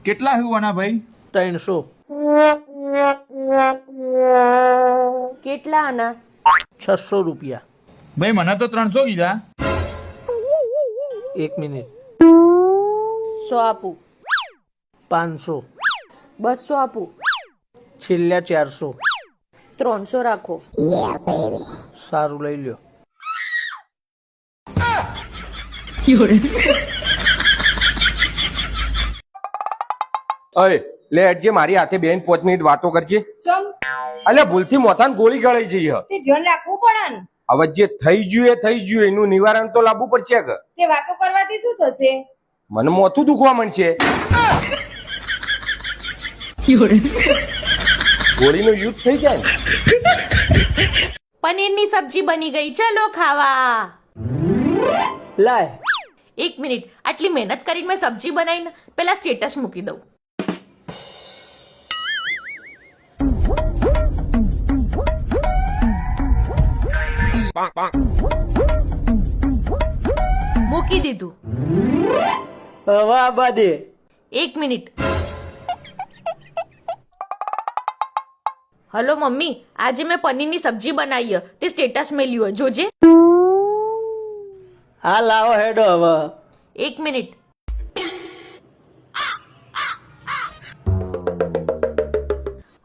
કેટલા હોવાના ભાઈ? 300. કેટલા આના? 600 રૂપિયા. ભાઈ મને તો 300 કીધા. 1 મિનિટ. 100 આપું. 500. 200 આપું. છેલ્લા 400. 300 રાખો. સારું લઈ લ્યો. અય લે જે મારી હાથે બેન 5 મિનિટ વાતો કરજે. ચમ અલે ભૂલથી મોથાને ગોળી ગળાઈ જઈ હ. તે ધ્યાન રાખવું પડે ને. હવે જે થઈ ગયું એ થઈ ગયું, એનું નિવારણ તો લાવવું પડશે કે. તે વાતો કરવાથી શું થશે? મને મોથું દુખવા માંડશે. ગોળીનું યુદ્ધ થઈ જાય ને. પનીરની સબ્જી બની ગઈ, ચલો ખાવા. લાય. 1 મિનિટ, આટલી મહેનત કરીને મેં સબ્જી બનાવીને પેલા સ્ટેટસ મૂકી દઉં. મૂકી દીધું. હવે આ બાદે 1 મિનિટ. હલો મમ્મી, આજે મેં પનીરની સબ્જી બનાવી તે સ્ટેટસ મેલ્યું જોજે. હા લાવો હેડો હવે. 1 મિનિટ.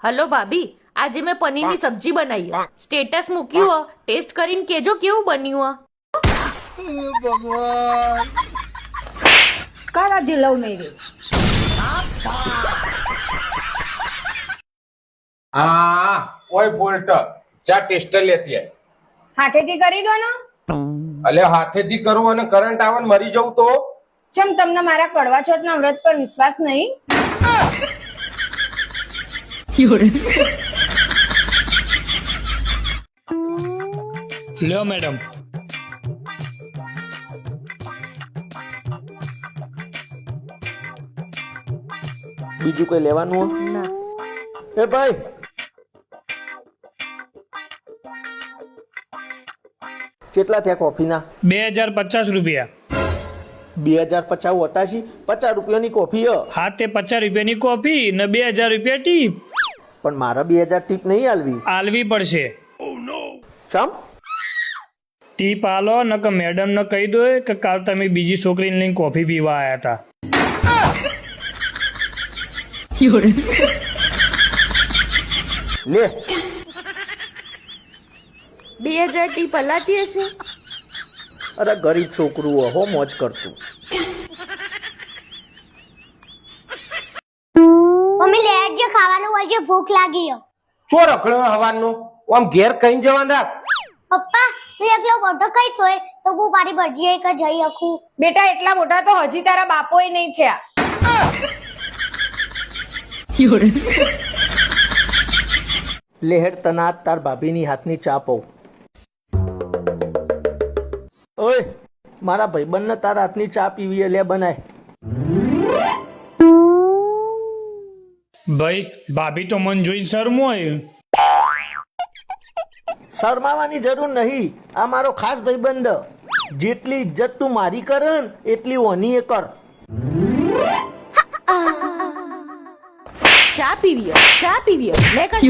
હલો ભાભી, આજે મેં પનીરની સબ્જી બનાવી સ્ટેટસ મૂક્યું ટેસ્ટ કરીને કેજો કેવું બન્યું. કરા દે લવ મેરેજ. હા ઓય બોલ્ટ ચા ટેસ્ટર લેતી આય. હાથેથી કરી દો ને. અલે હાથેથી કરું અને કરંટ આવે ને મરી જવું તો? ચમ તમને મારા કડવા ચોથના વ્રત પર વિશ્વાસ નહીં? લ્યો મેડમ. બીજું કઈ લેવાનું હો? ના. એ ભાઈ કેટલા થયા કોફીના? 2050 રૂપિયા. 2050 હોતા છે? 50 રૂપિયાની કોફી હ. હા તે 50 રૂપિયાની કોફી ને 2000 રૂપિયા ટીપ. પણ મારા 2000 ટીપ નહીં આલવી. આલવી પડશે. ચમ? ટીપ આલો ન કે મેડમ ને કહી દો કે કાલ તમે બીજી છોકરીને લઈને કોફી પીવા આયા હતા. લે 2000 ટીપ પલાતી હશે. અરે ગરીબ છોકરું હો મોજ કરતું. મમ્મી લેટ જે ખાવાનું હોય છે, ભૂખ લાગી છે. ચો રખડ્યો હવાનું આમ ઘેર કઈ જવાનું રાખ. પપ્પા હું એકલો મોટો કઈ થોય તો હું મારી ભરજી એક જઈ શકું. બેટા એટલા મોટા તો હજી તારા બાપોય નહીં થયા. લેહેડ તનાત તાર ભાભીની હાથની ચા પઉ. ઓય મારા ભાઈબંધને તારા હાથની ચા પીવી લે બનાય. ભાઈ ભાભી તો મન જોઈને શરમોય. શરમાવાની જરૂર નહીં. આ મારો ખાસ ભાઈબંધ. જેટલી ઇજ્જત તું મારી કર ને એટલી ઓની એ કર. ચા પીવી લે કાઢ.